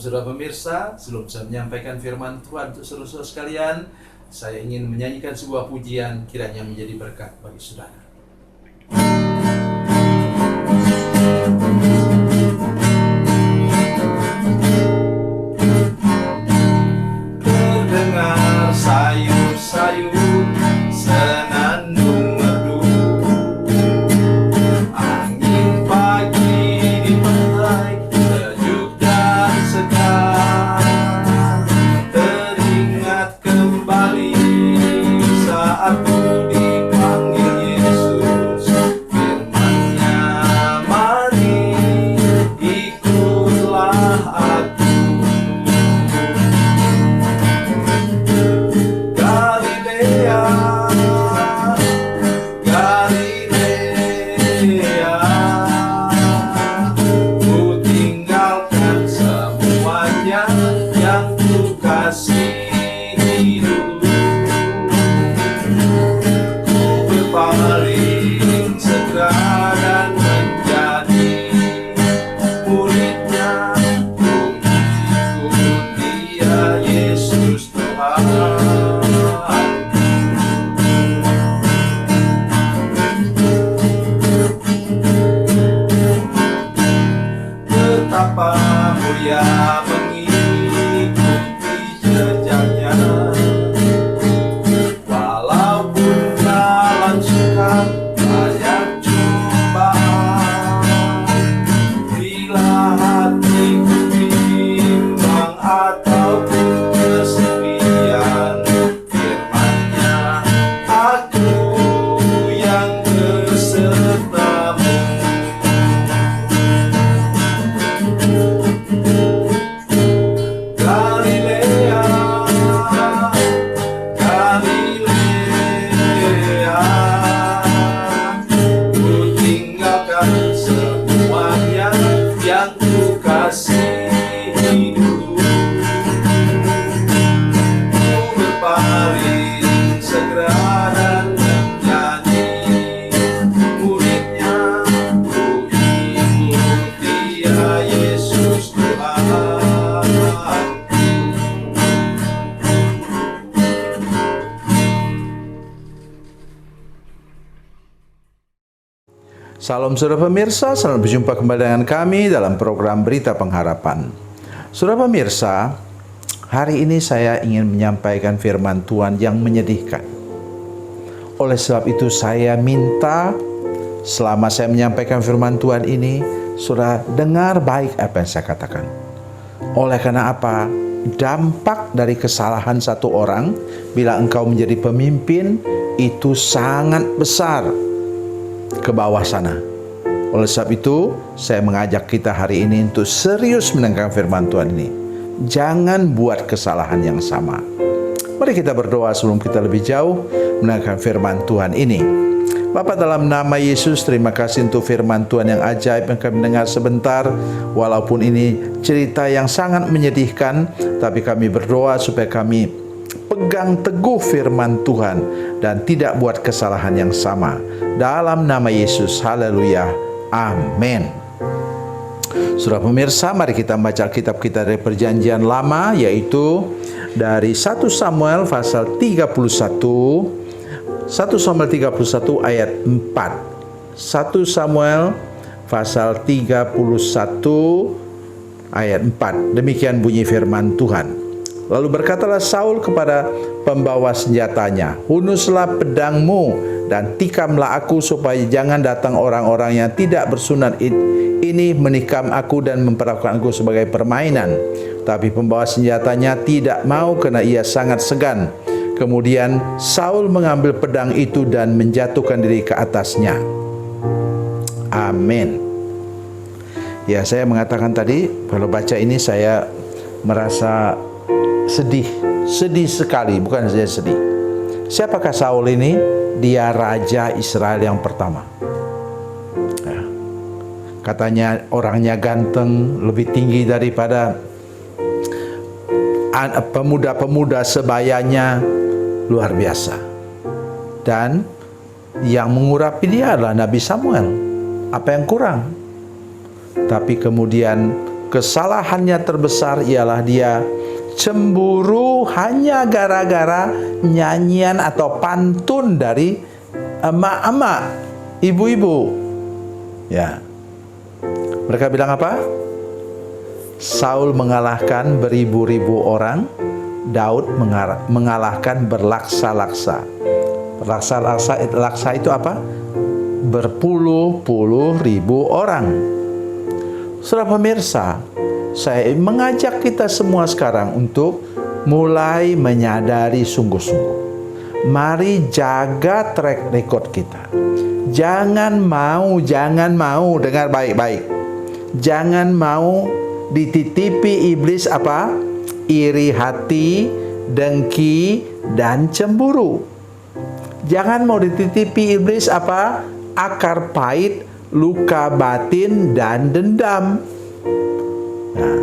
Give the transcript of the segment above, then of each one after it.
saudara pemirsa, sebelum saya menyampaikan firman Tuhan untuk saudara-saudara sekalian, saya ingin menyanyikan sebuah pujian kiranya menjadi berkat bagi saudara. Terdengar sayup-sayup senandung merdu, angin pagi di pantai sejuk dan segar. Teringat kembali saat ku dipanggil Yesus, firman-Nya, mari ikutlah aku. Galilea, Galilea, ku tinggalkan semuanya yang ku kasihi dulu. Ku berpaling segera dan menjadi murid-Nya. Ku ikut Dia, Yesus Tuhan. Betapa mulia mengikuti jejaknya, walaupun dalam suka banyak cobaan. Bila hatiku bimbang ataupun kesepian, firman-Nya, aku yang besertamu. Galilea, Galilea, ku tinggalkan semuanya yang ku kasihi dulu. Ku berpaling segera dan menjadi murid-Nya. Ku ikut Dia, Yesus Tuhan. Salam saudara pemirsa, selamat berjumpa kembali dengan kami dalam program Berita Pengharapan. Saudara pemirsa, hari ini saya ingin menyampaikan firman Tuhan yang menyedihkan. Oleh sebab itu saya minta selama saya menyampaikan firman Tuhan ini, saudara dengar baik apa yang saya katakan. Oleh karena apa? Dampak dari kesalahan satu orang bila engkau menjadi pemimpin itu sangat besar ke bawah sana. Oleh sebab itu, saya mengajak kita hari ini untuk serius mendengarkan firman Tuhan ini. Jangan buat kesalahan yang sama. Mari kita berdoa sebelum kita lebih jauh mendengarkan firman Tuhan ini. Bapa, dalam nama Yesus, terima kasih untuk firman Tuhan yang ajaib yang kami dengar sebentar. Walaupun ini cerita yang sangat menyedihkan, tapi kami berdoa supaya kami pegang teguh firman Tuhan dan tidak buat kesalahan yang sama. Dalam nama Yesus, haleluya, amin. Saudara pemirsa, mari kita baca kitab kita dari Perjanjian Lama, yaitu dari 1 Samuel pasal 31, 1 Samuel 31 ayat 4. 1 Samuel pasal 31 ayat 4. Demikian bunyi firman Tuhan. Lalu berkatalah Saul kepada pembawa senjatanya, "Hunuslah pedangmu dan tikamlah aku supaya jangan datang orang-orang yang tidak bersunat ini menikam aku dan memperlakukan aku sebagai permainan." Tapi pembawa senjatanya tidak mau karena ia sangat segan. Kemudian Saul mengambil pedang itu dan menjatuhkan diri ke atasnya. Amin. Ya, saya mengatakan tadi, kalau baca ini saya merasa sedih sekali, bukan saja sedih. Siapakah Saul ini? Dia raja Israel yang pertama. Ya. Katanya orangnya ganteng, lebih tinggi daripada pemuda-pemuda sebayanya, luar biasa. Dan yang mengurapi dia adalah Nabi Samuel. Apa yang kurang? Tapi kemudian Kesalahannya terbesar ialah dia cemburu hanya gara-gara nyanyian atau pantun dari emak-emak, ibu-ibu. Ya. Mereka bilang apa? Saul mengalahkan beribu-ribu orang, Daud mengalahkan berlaksa-laksa. Laksa itu apa? Berpuluh-puluh ribu orang. Saudara pemirsa, saya mengajak kita semua sekarang untuk mulai menyadari sungguh-sungguh. Mari jaga track record kita. Jangan mau, dengar baik-baik. Jangan mau dititipi iblis apa? Iri hati, dengki, dan cemburu. Jangan mau dititipi iblis apa? Akar pahit, luka batin, dan dendam. Nah,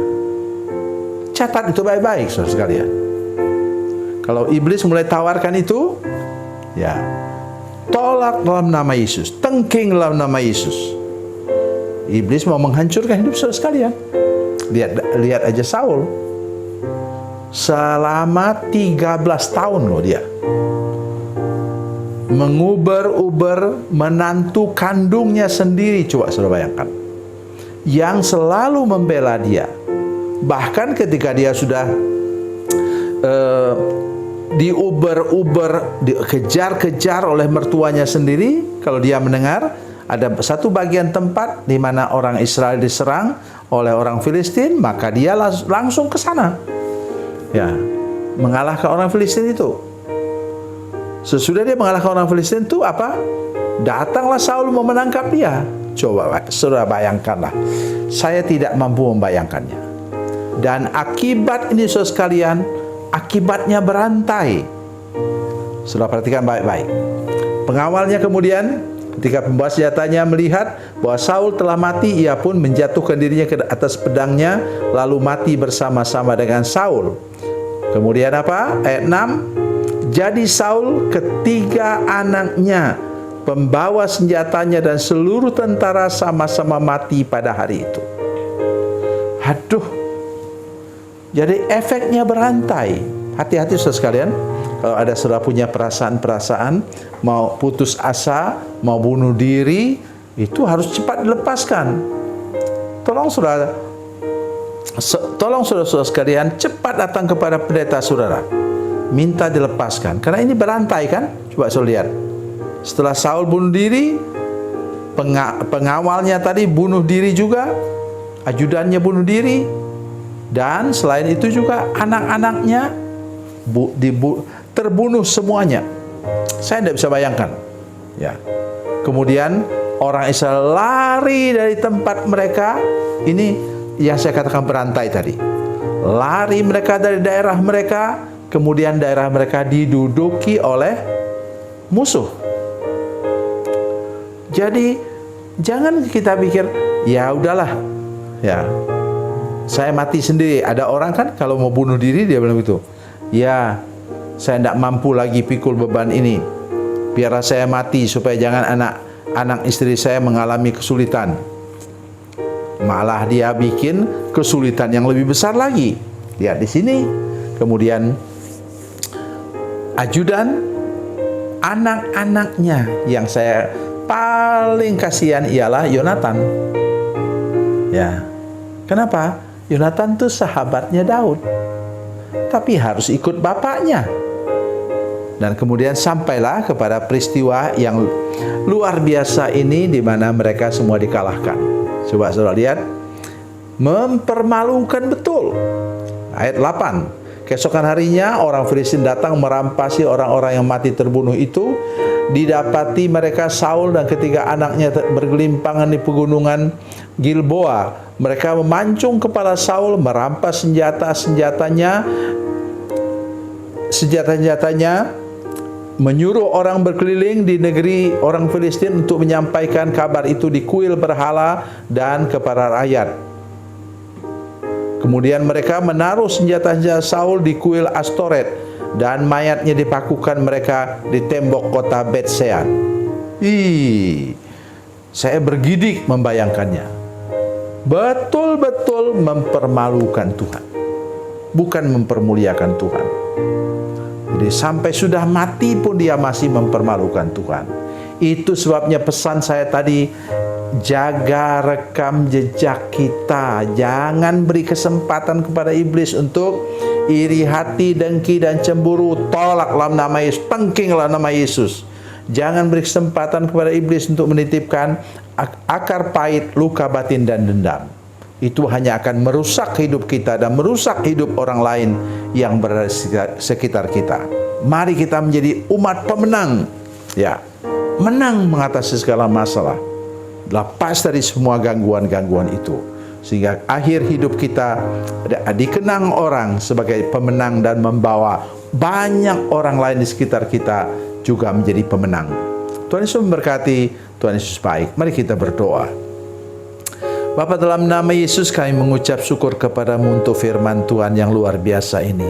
catat itu baik-baik, saudara sekalian. Kalau iblis mulai tawarkan itu, ya, tolak dalam nama Yesus, tengking dalam nama Yesus. Iblis mau menghancurkan hidup saudara sekalian. Lihat aja Saul. Selama 13 tahun loh dia menguber-uber menantu kandungnya sendiri, coba saudara bayangkan, yang selalu membela dia. Bahkan ketika dia sudah diuber-uber, dikejar-kejar oleh mertuanya sendiri, kalau dia mendengar ada satu bagian tempat di mana orang Israel diserang oleh orang Filistin, maka dia langsung ke sana. Ya, mengalahkan orang Filistin itu. Sesudah dia mengalahkan orang Filistin itu apa? Datanglah Saul mau menangkap dia. Coba saudara bayangkanlah. Saya tidak mampu membayangkannya. Dan akibat ini saudara sekalian, akibatnya berantai. Saudara perhatikan baik-baik. Pengawalnya kemudian ketika pembawa senjatanya melihat bahwa Saul telah mati, ia pun menjatuhkan dirinya ke atas pedangnya lalu mati bersama-sama dengan Saul. Kemudian apa? Ayat 6. Jadi Saul, ketiga anaknya, pembawa senjatanya dan seluruh tentara sama-sama mati pada hari itu. Aduh. Jadi efeknya berantai. Hati-hati saudara sekalian. Kalau ada saudara punya perasaan-perasaan mau putus asa, mau bunuh diri, itu harus cepat dilepaskan. Tolong saudara-saudara sekalian cepat datang kepada pendeta saudara. Minta dilepaskan. Karena ini berantai kan? Coba saudara lihat. Setelah Saul bunuh diri, pengawalnya tadi bunuh diri juga, ajudannya bunuh diri, dan selain itu juga anak-anaknya terbunuh semuanya. Saya tidak bisa bayangkan. Ya. Kemudian orang Israel lari dari tempat mereka. Ini yang saya katakan berantai tadi. Lari mereka dari daerah mereka. Kemudian daerah mereka diduduki oleh musuh. Jadi jangan kita pikir ya udahlah, ya saya mati sendiri. Ada orang kan kalau mau bunuh diri dia bilang gitu, ya saya tidak mampu lagi pikul beban ini, biarlah saya mati supaya jangan anak istri saya mengalami kesulitan. Malah dia bikin kesulitan yang lebih besar lagi. Lihat di sini. Kemudian ajudan, anak-anaknya yang saya paling kasihan ialah Yonatan. Ya, kenapa? Yonatan itu sahabatnya Daud, tapi harus ikut bapaknya. Dan kemudian sampailah kepada peristiwa yang luar biasa ini, di mana mereka semua dikalahkan. Coba saudara lihat, mempermalukan betul. Ayat 8. Keesokan harinya orang Filistin datang merampasi orang-orang yang mati terbunuh itu. Didapati mereka Saul dan ketiga anaknya bergelimpangan di pegunungan Gilboa. Mereka memancung kepala Saul, merampas senjatanya, menyuruh orang berkeliling di negeri orang Filistin untuk menyampaikan kabar itu di kuil berhala dan kepada rakyat. Kemudian mereka menaruh senjata-senjata Saul di kuil Astoret dan mayatnya dipakukan mereka di tembok kota Bet-Sean. Saya bergidik membayangkannya. betul-betul mempermalukan Tuhan, bukan mempermuliakan Tuhan. Jadi sampai sudah mati pun dia masih mempermalukan Tuhan. Itu sebabnya pesan saya tadi, jaga rekam jejak kita. Jangan beri kesempatan kepada iblis untuk iri hati, dengki, dan cemburu. Tolaklah nama Yesus, pengkinglah nama Yesus. Jangan beri kesempatan kepada iblis untuk menitipkan akar pahit, luka batin, dan dendam. Itu hanya akan merusak hidup kita dan merusak hidup orang lain yang berada di sekitar kita. Mari kita menjadi umat pemenang, ya, menang mengatasi segala masalah, lepas dari semua gangguan-gangguan itu, sehingga akhir hidup kita dikenang orang sebagai pemenang dan membawa banyak orang lain di sekitar kita juga menjadi pemenang. Tuhan Yesus memberkati, Tuhan Yesus baik. Mari kita berdoa. Bapa, dalam nama Yesus kami mengucap syukur kepadamu untuk firman Tuhan yang luar biasa ini.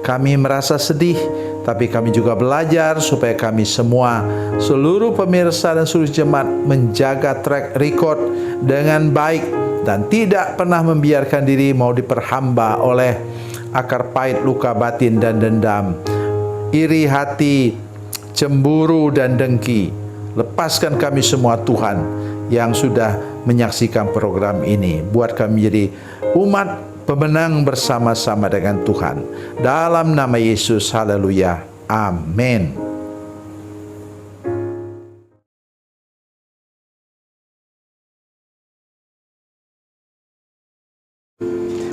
Kami merasa sedih, tapi kami juga belajar supaya kami semua, seluruh pemirsa dan seluruh jemaat, menjaga track record dengan baik dan tidak pernah membiarkan diri mau diperhamba oleh akar pahit, luka batin, dan dendam, iri hati, cemburu, dan dengki. Lepaskan kami semua Tuhan yang sudah menyaksikan program ini. Buat kami jadi umat pemenang bersama-sama dengan Tuhan. Dalam nama Yesus, haleluya, amin.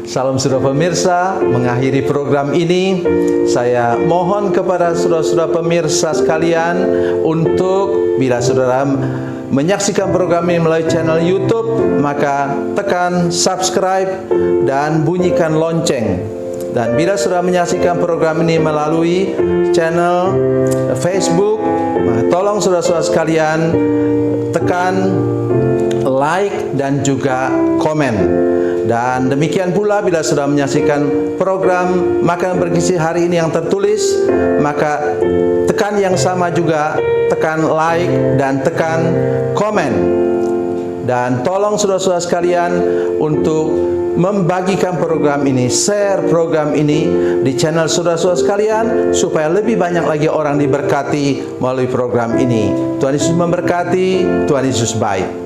Salam saudara pemirsa, mengakhiri program ini saya mohon kepada saudara-saudara pemirsa sekalian untuk bila saudara menyaksikan program ini melalui channel YouTube, maka tekan subscribe dan bunyikan lonceng. Dan bila saudara menyaksikan program ini melalui channel Facebook, tolong saudara-saudara sekalian tekan like dan juga komen. Dan demikian pula bila sudah menyaksikan program Makan Bergizi hari ini yang tertulis, maka tekan yang sama juga, tekan like dan tekan komen. Dan tolong saudara-saudara sekalian untuk membagikan program ini, share program ini di channel saudara-saudara sekalian, supaya lebih banyak lagi orang diberkati melalui program ini. Tuhan Yesus memberkati, Tuhan Yesus baik.